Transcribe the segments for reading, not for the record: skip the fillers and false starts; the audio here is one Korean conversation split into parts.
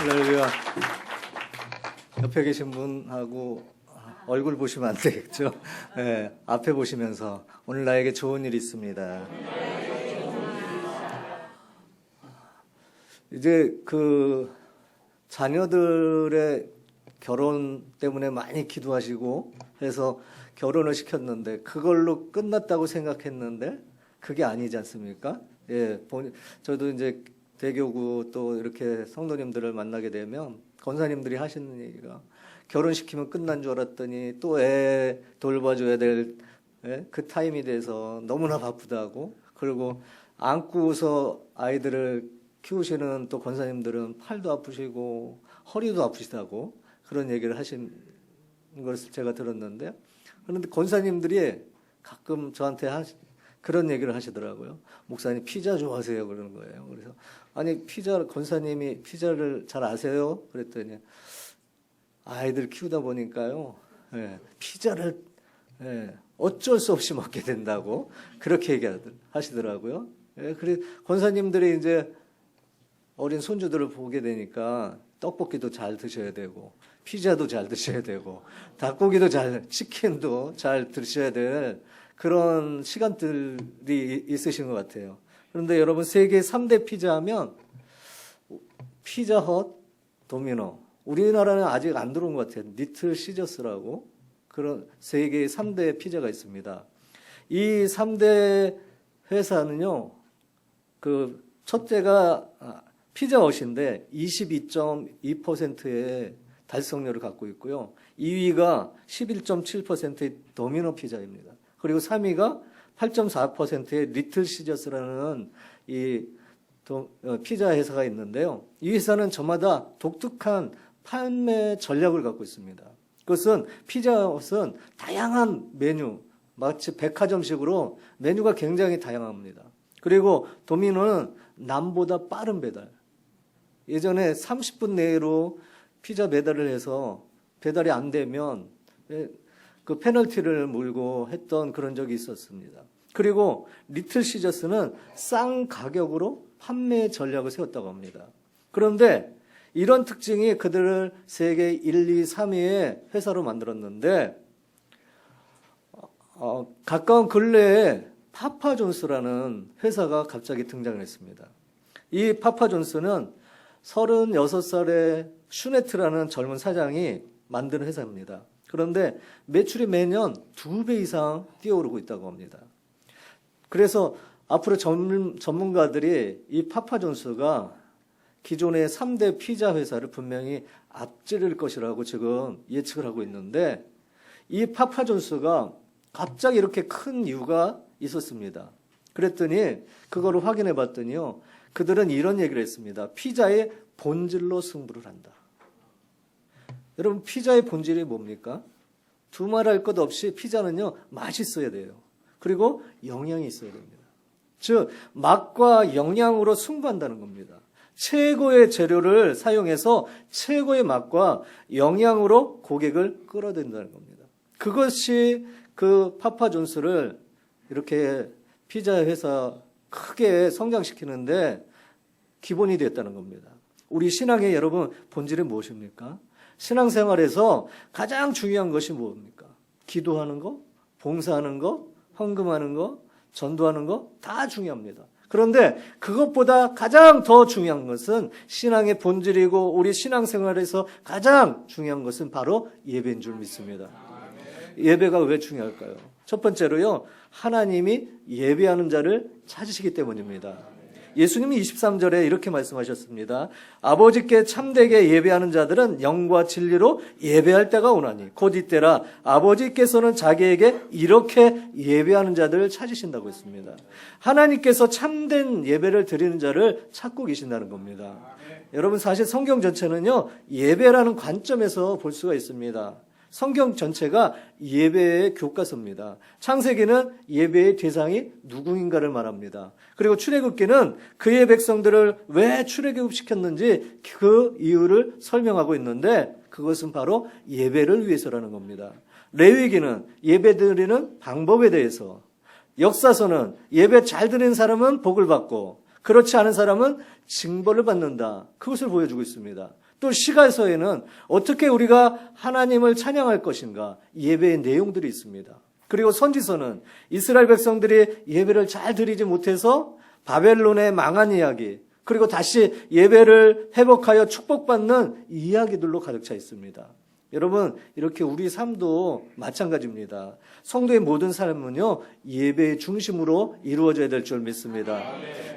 할렐루야. 옆에 계신 분하고 얼굴 보시면 안 되겠죠? 네, 앞에 보시면서 오늘 나에게 좋은 일이 있습니다. 이제 그 자녀들의 결혼 때문에 많이 기도하시고 해서 결혼을 시켰는데 그걸로 끝났다고 생각했는데 그게 아니지 않습니까? 예, 저도 이제 대교구 또 이렇게 성도님들을 만나게 되면 권사님들이 하시는 얘기가 결혼시키면 끝난 줄 알았더니 또 애 돌봐줘야 될 그 타임이 돼서 너무나 바쁘다고, 그리고 안고서 아이들을 키우시는 또 권사님들은 팔도 아프시고 허리도 아프시다고 그런 얘기를 하신 것을 제가 들었는데, 그런데 권사님들이 가끔 저한테 그런 얘기를 하시더라고요. 목사님 피자 좋아하세요? 그러는 거예요. 그래서 아니 권사님이 피자를 잘 아세요? 그랬더니 아이들 키우다 보니까요, 피자를 어쩔 수 없이 먹게 된다고 그렇게 얘기하시더라고요. 그래 권사님들이 이제 어린 손주들을 보게 되니까 떡볶이도 잘 드셔야 되고 피자도 잘 드셔야 되고 닭고기도 치킨도 잘 드셔야 될 그런 시간들이 있으신 것 같아요. 그런데 여러분, 세계 3대 피자 하면 피자헛, 도미노, 우리나라는 아직 안 들어온 것 같아요. 리틀 시저스라고 그런 세계 3대 피자가 있습니다. 이 3대 회사는요, 그 첫째가 피자헛인데 22.2%의 달성률을 갖고 있고요. 2위가 11.7%의 도미노 피자입니다. 그리고 3위가 8.4%의 리틀 시저스라는 이 피자 회사가 있는데요. 이 회사는 저마다 독특한 판매 전략을 갖고 있습니다. 그것은 피자헛은 다양한 메뉴, 마치 백화점식으로 메뉴가 굉장히 다양합니다. 그리고 도미노는 남보다 빠른 배달. 예전에 30분 내로 피자 배달을 해서 배달이 안 되면 그 페널티를 물고 했던 그런 적이 있었습니다. 그리고 리틀 시저스는 싼 가격으로 판매 전략을 세웠다고 합니다. 그런데 이런 특징이 그들을 세계 1, 2, 3위의 회사로 만들었는데 가까운 근래에 파파존스라는 회사가 갑자기 등장을 했습니다. 이 파파존스는 36살의 슈네트라는 젊은 사장이 만드는 회사입니다. 그런데 매출이 매년 2배 이상 뛰어오르고 있다고 합니다. 그래서 앞으로 전문가들이 이 파파존스가 기존의 3대 피자 회사를 분명히 앞지를 것이라고 지금 예측을 하고 있는데, 이 파파존스가 갑자기 이렇게 큰 이유가 있었습니다. 그랬더니 그거를 확인해 봤더니요, 그들은 이런 얘기를 했습니다. 피자의 본질로 승부를 한다. 여러분, 피자의 본질이 뭡니까? 두말할 것 없이 피자는요, 맛있어야 돼요. 그리고 영양이 있어야 됩니다. 즉 맛과 영양으로 승부한다는 겁니다. 최고의 재료를 사용해서 최고의 맛과 영양으로 고객을 끌어들인다는 겁니다. 그것이 그 파파존스를 이렇게 피자 회사 크게 성장시키는데 기본이 됐다는 겁니다. 우리 신앙의 여러분, 본질은 무엇입니까? 신앙생활에서 가장 중요한 것이 뭡니까? 기도하는 거, 봉사하는 거, 헌금하는 거, 전도하는 거 다 중요합니다. 그런데 그것보다 가장 더 중요한 것은 신앙의 본질이고, 우리 신앙생활에서 가장 중요한 것은 바로 예배인 줄 믿습니다. 예배가 왜 중요할까요? 첫 번째로요, 하나님이 예배하는 자를 찾으시기 때문입니다. 예수님이 23절에 이렇게 말씀하셨습니다. 아버지께 참되게 예배하는 자들은 영과 진리로 예배할 때가 오나니 곧 이때라. 아버지께서는 자기에게 이렇게 예배하는 자들을 찾으신다고 했습니다. 하나님께서 참된 예배를 드리는 자를 찾고 계신다는 겁니다. 여러분, 사실 성경 전체는요, 예배라는 관점에서 볼 수가 있습니다. 성경 전체가 예배의 교과서입니다. 창세기는 예배의 대상이 누구인가를 말합니다. 그리고 출애굽기는 그의 백성들을 왜 출애굽시켰는지 그 이유를 설명하고 있는데, 그것은 바로 예배를 위해서라는 겁니다. 레위기는 예배 드리는 방법에 대해서, 역사서는 예배 잘 드리는 사람은 복을 받고 그렇지 않은 사람은 징벌을 받는다, 그것을 보여주고 있습니다. 또 시가서에는 어떻게 우리가 하나님을 찬양할 것인가 예배의 내용들이 있습니다. 그리고 선지서는 이스라엘 백성들이 예배를 잘 드리지 못해서 바벨론의 망한 이야기, 그리고 다시 예배를 회복하여 축복받는 이야기들로 가득 차 있습니다. 여러분, 이렇게 우리 삶도 마찬가지입니다. 성도의 모든 삶은요, 예배의 중심으로 이루어져야 될 줄 믿습니다.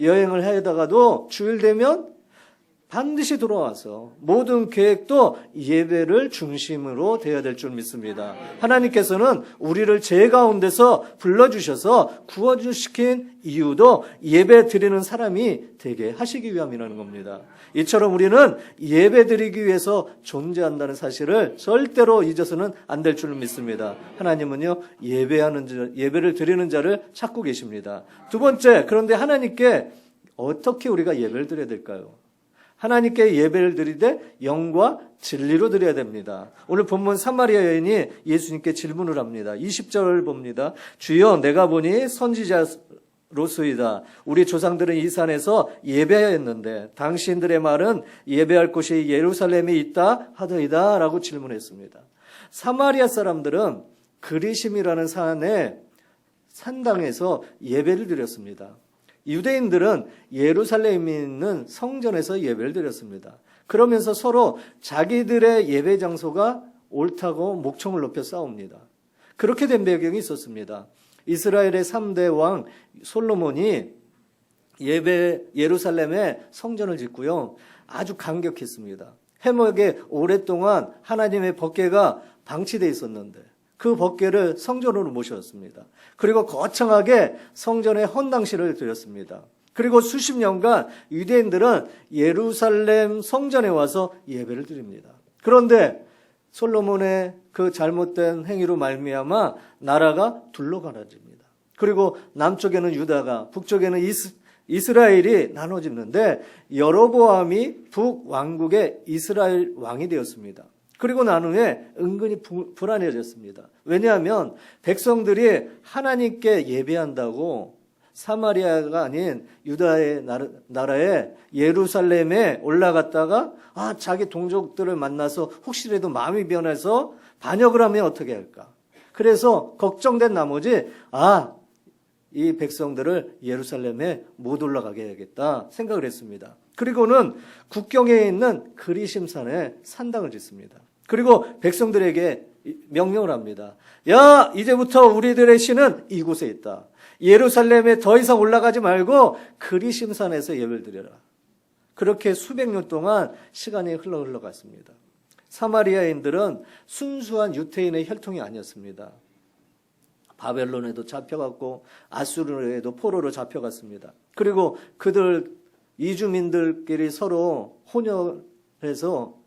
여행을 하다가도 주일 되면 반드시 돌아와서 모든 계획도 예배를 중심으로 되어야 될 줄 믿습니다. 하나님께서는 우리를 죄 가운데서 불러주셔서 구원주시킨 이유도 예배 드리는 사람이 되게 하시기 위함이라는 겁니다. 이처럼 우리는 예배 드리기 위해서 존재한다는 사실을 절대로 잊어서는 안 될 줄 믿습니다. 하나님은요, 예배를 드리는 자를 찾고 계십니다. 두 번째, 그런데 하나님께 어떻게 우리가 예배를 드려야 될까요? 하나님께 예배를 드리되 영과 진리로 드려야 됩니다. 오늘 본문 사마리아 여인이 예수님께 질문을 합니다. 20절 봅니다. 주여, 내가 보니 선지자로소이다. 우리 조상들은 이 산에서 예배하였는데 당신들의 말은 예배할 곳이 예루살렘에 있다 하더이다 라고 질문했습니다. 사마리아 사람들은 그리심이라는 산당에서 예배를 드렸습니다. 유대인들은 예루살렘에 있는 성전에서 예배를 드렸습니다. 그러면서 서로 자기들의 예배 장소가 옳다고 목청을 높여 싸웁니다. 그렇게 된 배경이 있었습니다. 이스라엘의 3대 왕 솔로몬이 예루살렘에 성전을 짓고요, 아주 감격했습니다. 해먹에 오랫동안 하나님의 법궤가 방치되어 있었는데 그 법궤를 성전으로 모셨습니다. 그리고 거창하게 성전에 헌당식을 드렸습니다. 그리고 수십 년간 유대인들은 예루살렘 성전에 와서 예배를 드립니다. 그런데 솔로몬의 그 잘못된 행위로 말미암아 나라가 둘로 갈라집니다. 그리고 남쪽에는 유다가, 북쪽에는 이스라엘이 나눠지는데 여로보암이 북왕국의 이스라엘 왕이 되었습니다. 그리고 난 후에 은근히 불안해졌습니다. 왜냐하면 백성들이 하나님께 예배한다고 사마리아가 아닌 유다의 나라에 예루살렘에 올라갔다가 자기 동족들을 만나서 혹시라도 마음이 변해서 반역을 하면 어떻게 할까? 그래서 걱정된 나머지 이 백성들을 예루살렘에 못 올라가게 해야겠다 생각을 했습니다. 그리고는 국경에 있는 그리심산에 산당을 짓습니다. 그리고 백성들에게 명령을 합니다. 야, 이제부터 우리들의 신은 이곳에 있다. 예루살렘에 더 이상 올라가지 말고 그리심산에서 예배를 드려라. 그렇게 수백 년 동안 시간이 흘러갔습니다. 사마리아인들은 순수한 유태인의 혈통이 아니었습니다. 바벨론에도 잡혀갔고 아수르에도 포로로 잡혀갔습니다. 그리고 그들 이주민들끼리 서로 혼혈해서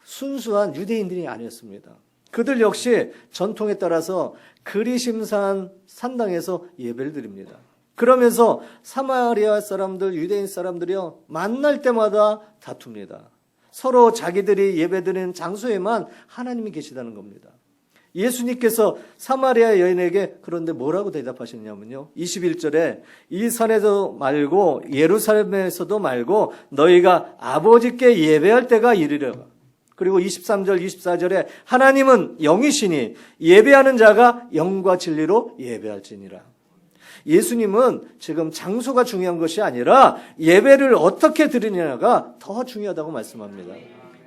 순수한 유대인들이 아니었습니다. 그들 역시 전통에 따라서 그리심산 산당에서 예배를 드립니다. 그러면서 사마리아 사람들, 유대인 사람들이요, 만날 때마다 다툽니다. 서로 자기들이 예배드리는 장소에만 하나님이 계시다는 겁니다. 예수님께서 사마리아 여인에게 그런데 뭐라고 대답하셨냐면요, 21절에 이 산에서 말고 예루살렘에서도 말고 너희가 아버지께 예배할 때가 이르리라. 그리고 23절 24절에 하나님은 영이시니 예배하는 자가 영과 진리로 예배할지니라. 예수님은 지금 장소가 중요한 것이 아니라 예배를 어떻게 드리느냐가 더 중요하다고 말씀합니다.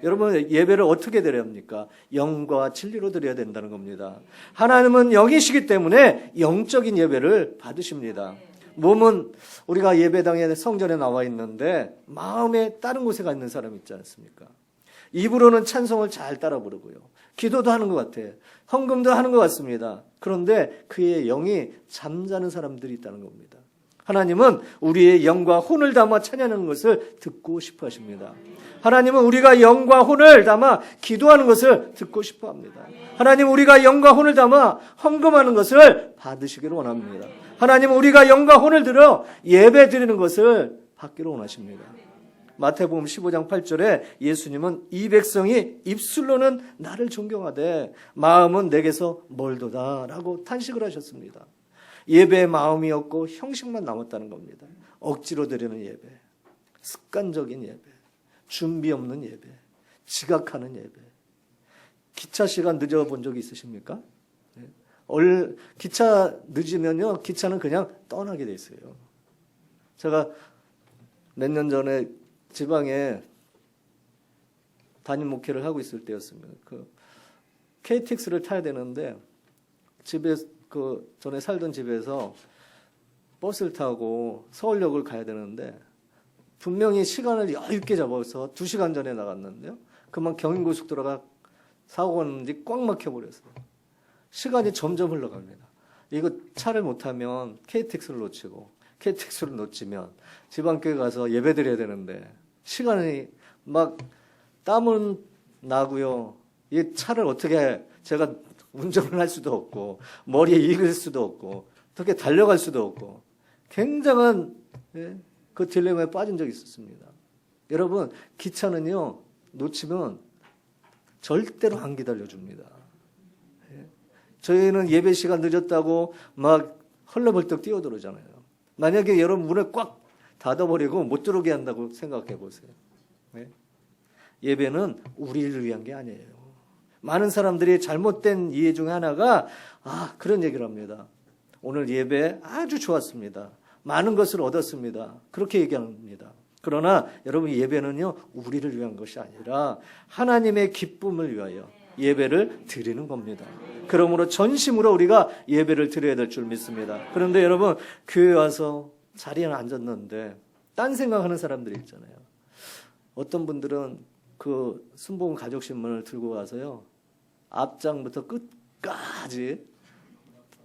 여러분, 예배를 어떻게 드려야 합니까? 영과 진리로 드려야 된다는 겁니다. 하나님은 영이시기 때문에 영적인 예배를 받으십니다. 몸은 우리가 예배당에 성전에 나와 있는데 마음에 다른 곳에 가 있는 사람 있지 않습니까? 입으로는 찬송을 잘 따라 부르고요, 기도도 하는 것 같아, 헌금도 하는 것 같습니다. 그런데 그의 영이 잠자는 사람들이 있다는 겁니다. 하나님은 우리의 영과 혼을 담아 찬양하는 것을 듣고 싶어 하십니다. 하나님은 우리가 영과 혼을 담아 기도하는 것을 듣고 싶어 합니다. 하나님은 우리가 영과 혼을 담아 헌금하는 것을 받으시기를 원합니다. 하나님은 우리가 영과 혼을 들여 예배 드리는 것을 받기를 원하십니다. 마태복음 15장 8절에 예수님은 이 백성이 입술로는 나를 존경하되 마음은 내게서 멀도다 라고 탄식을 하셨습니다. 예배의 마음이 없고 형식만 남았다는 겁니다. 억지로 드리는 예배, 습관적인 예배, 준비 없는 예배, 지각하는 예배. 기차 시간 늦어본 적이 있으십니까? 기차 늦으면요, 기차는 그냥 떠나게 돼 있어요. 제가 몇 년 전에 지방에 담임 목회를 하고 있을 때였습니다. 그 KTX를 타야 되는데 집에 전에 살던 집에서 버스를 타고 서울역을 가야 되는데 분명히 시간을 여유 있게 잡아서 2시간 전에 나갔는데요. 그만 경인고속도로가 사고가 났는지 꽉 막혀버렸어요. 시간이 점점 흘러갑니다. 이거 차를 못 타면 KTX를 놓치고 KTX를 놓치면 지방교회 가서 예배 드려야 되는데 시간이 막 땀은 나고요. 이 차를 어떻게 제가 운전을 할 수도 없고 머리에 익을 수도 없고 어떻게 달려갈 수도 없고 굉장한 그 딜레마에 빠진 적이 있었습니다. 여러분 기차는요 놓치면 절대로 안 기다려줍니다. 저희는 예배 시간 늦었다고 막 헐레벌떡 뛰어들어오잖아요. 만약에 여러분 문을 꽉 닫아버리고 못 들어오게 한다고 생각해 보세요. 예배는 우리를 위한 게 아니에요. 많은 사람들이 잘못된 이해 중에 하나가 그런 얘기를 합니다. 오늘 예배 아주 좋았습니다. 많은 것을 얻었습니다. 그렇게 얘기합니다. 그러나 여러분 예배는요 우리를 위한 것이 아니라 하나님의 기쁨을 위하여 예배를 드리는 겁니다. 그러므로 전심으로 우리가 예배를 드려야 될 줄 믿습니다. 그런데 여러분 교회 와서 자리에 앉았는데 딴 생각하는 사람들이 있잖아요. 어떤 분들은 그 순복음 가족신문을 들고 와서요 앞장부터 끝까지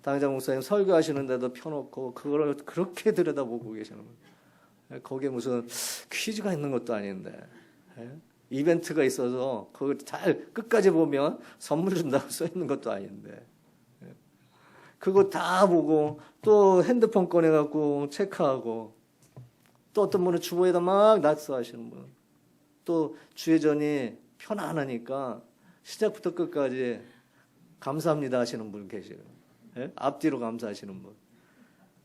당장 목사님 설교하시는데도 펴놓고 그걸 그렇게 들여다보고 계시는 거예요. 거기에 무슨 퀴즈가 있는 것도 아닌데 이벤트가 있어서 그걸 잘 끝까지 보면 선물 준다고 써 있는 것도 아닌데 그거 다 보고 또 핸드폰 꺼내갖고 체크하고 또 어떤 분은 주보에다 막 낙서하시는 분, 또 주회전이 편안하니까 시작부터 끝까지 감사합니다 하시는 분 계세요. 앞뒤로 감사하시는 분,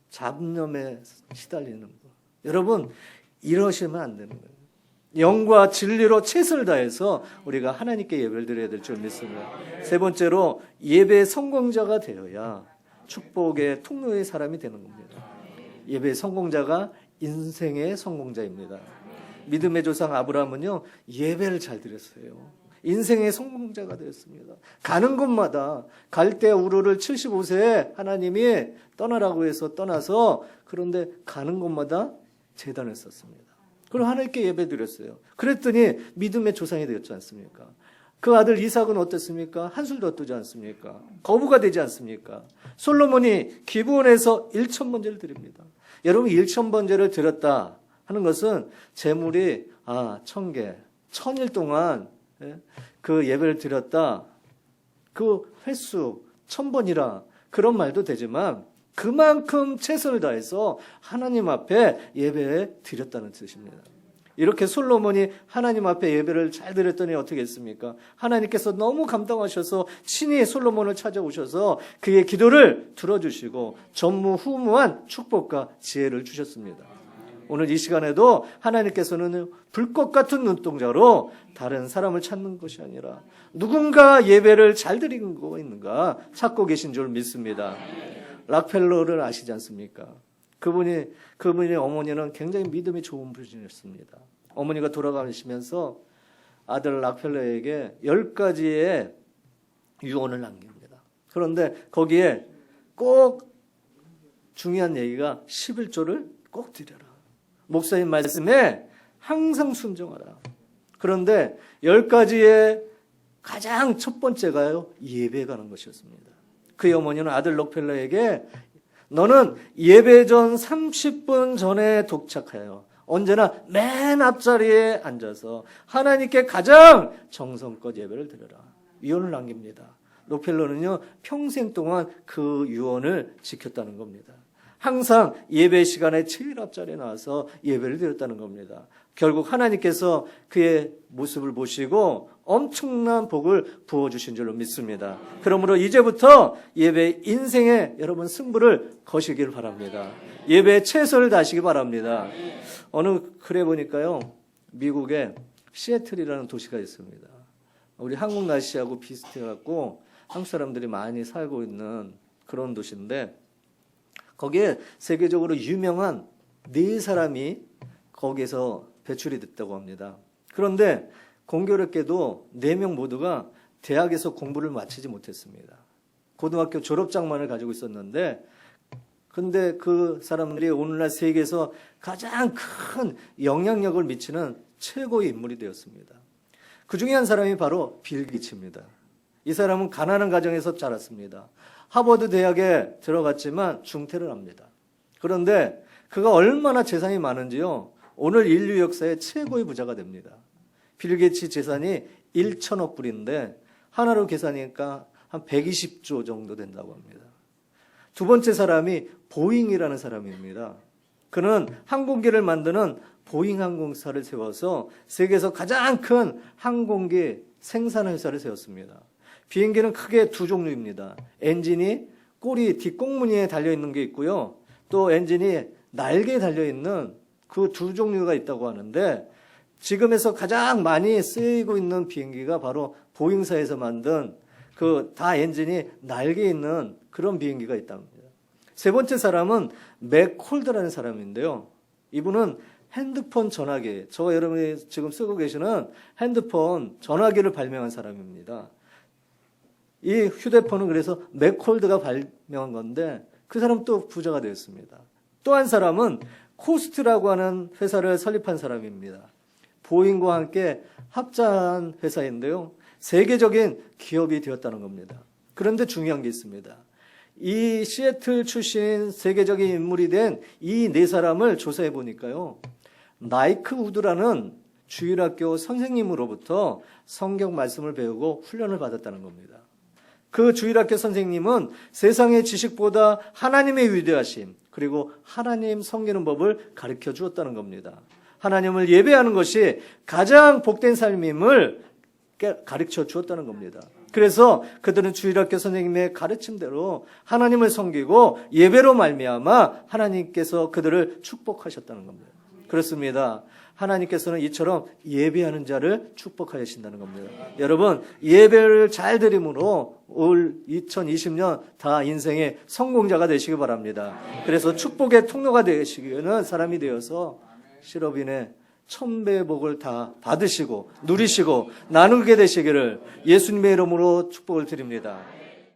잡념에 시달리는 분. 여러분 이러시면 안 되는 거예요. 영과 진리로 최선을 다해서 우리가 하나님께 예배를 드려야 될 줄 믿습니다. 세 번째로 예배의 성공자가 되어야 축복의 통로의 사람이 되는 겁니다. 예배의 성공자가 인생의 성공자입니다. 믿음의 조상 아브라함은요 예배를 잘 드렸어요. 인생의 성공자가 되었습니다. 가는 곳마다 갈대 우르를 75세에 하나님이 떠나라고 해서 떠나서 그런데 가는 곳마다 제단을 썼습니다. 그럼 하나님께 예배 드렸어요. 그랬더니 믿음의 조상이 되었지 않습니까? 그 아들 이삭은 어땠습니까? 한술도 뜨지 않습니까? 거부가 되지 않습니까? 솔로몬이 기브온에서 1,000번제를 드립니다. 여러분 1,000번제를 드렸다 하는 것은 재물이 1,000개, 1,000일 동안 그 예배를 드렸다. 그 횟수 1,000번이라 그런 말도 되지만 그만큼 최선을 다해서 하나님 앞에 예배에 드렸다는 뜻입니다. 이렇게 솔로몬이 하나님 앞에 예배를 잘 드렸더니 어떻게 했습니까? 하나님께서 너무 감동하셔서 친히 솔로몬을 찾아오셔서 그의 기도를 들어주시고 전무후무한 축복과 지혜를 주셨습니다. 오늘 이 시간에도 하나님께서는 불꽃 같은 눈동자로 다른 사람을 찾는 것이 아니라 누군가 예배를 잘 드리고 있는가 찾고 계신 줄 믿습니다. 락펠러를 아시지 않습니까? 그분의 어머니는 굉장히 믿음이 좋은 분이었습니다. 어머니가 돌아가시면서 아들 락펠러에게 10가지의 유언을 남깁니다. 그런데 거기에 꼭 중요한 얘기가 11조를 꼭 드려라. 목사님 말씀에 항상 순종하라. 그런데 10가지의 가장 첫 번째가요, 예배에 가는 것이었습니다. 그의 어머니는 아들 록펠러에게 너는 예배 전 30분 전에 도착하여 언제나 맨 앞자리에 앉아서 하나님께 가장 정성껏 예배를 드려라. 유언을 남깁니다. 록펠러는요 평생 동안 그 유언을 지켰다는 겁니다. 항상 예배 시간에 제일 앞자리에 나와서 예배를 드렸다는 겁니다. 결국 하나님께서 그의 모습을 보시고 엄청난 복을 부어주신 줄로 믿습니다. 그러므로 이제부터 예배 인생에 여러분 승부를 거시길 바랍니다. 예배에 최선을 다하시기 바랍니다. 어느 글에 보니까요, 미국에 시애틀이라는 도시가 있습니다. 우리 한국 날씨하고 비슷해갖고 한국 사람들이 많이 살고 있는 그런 도시인데 거기에 세계적으로 유명한 4사람이 거기에서 배출이 됐다고 합니다. 그런데 공교롭게도 4명 모두가 대학에서 공부를 마치지 못했습니다. 고등학교 졸업장만을 가지고 있었는데 근데 그 사람들이 오늘날 세계에서 가장 큰 영향력을 미치는 최고의 인물이 되었습니다. 그 중에 한 사람이 바로 빌 게이츠입니다. 이 사람은 가난한 가정에서 자랐습니다. 하버드 대학에 들어갔지만 중퇴를 합니다. 그런데 그가 얼마나 재산이 많은지요. 오늘 인류 역사의 최고의 부자가 됩니다. 빌 게이츠 재산이 1천억 불인데 하나로 계산하니까 한 120조 정도 된다고 합니다. 두 번째 사람이 보잉이라는 사람입니다. 그는 항공기를 만드는 보잉 항공사를 세워서 세계에서 가장 큰 항공기 생산 회사를 세웠습니다. 비행기는 크게 2종류입니다. 엔진이 꼬리 뒷꽁무니에 달려있는 게 있고요. 또 엔진이 날개에 달려있는 그 2종류가 있다고 하는데 지금에서 가장 많이 쓰이고 있는 비행기가 바로 보잉사에서 만든 그 다 엔진이 날개에 있는 그런 비행기가 있답니다. 세 번째 사람은 맥콜드라는 사람인데요. 이분은 핸드폰 전화기, 저와 여러분이 지금 쓰고 계시는 핸드폰 전화기를 발명한 사람입니다. 이 휴대폰은 그래서 맥콜드가 발명한 건데 그 사람 또 부자가 되었습니다. 또 한 사람은 코스트라고 하는 회사를 설립한 사람입니다. 보잉과 함께 합작한 회사인데요. 세계적인 기업이 되었다는 겁니다. 그런데 중요한 게 있습니다. 이 시애틀 출신 세계적인 인물이 된 이 4사람을 조사해 보니까요. 나이크 우드라는 주일학교 선생님으로부터 성경 말씀을 배우고 훈련을 받았다는 겁니다. 그 주일학교 선생님은 세상의 지식보다 하나님의 위대하심 그리고 하나님 섬기는 법을 가르쳐 주었다는 겁니다. 하나님을 예배하는 것이 가장 복된 삶임을 가르쳐 주었다는 겁니다. 그래서 그들은 주일학교 선생님의 가르침대로 하나님을 섬기고 예배로 말미암아 하나님께서 그들을 축복하셨다는 겁니다. 그렇습니다. 하나님께서는 이처럼 예배하는 자를 축복하신다는 겁니다. 여러분 예배를 잘 드림으로 올 2020년 다 인생의 성공자가 되시기 바랍니다. 그래서 축복의 통로가 되시기는 사람이 되어서 실업인의 천배의 복을 다 받으시고 누리시고 나누게 되시기를 예수님의 이름으로 축복을 드립니다.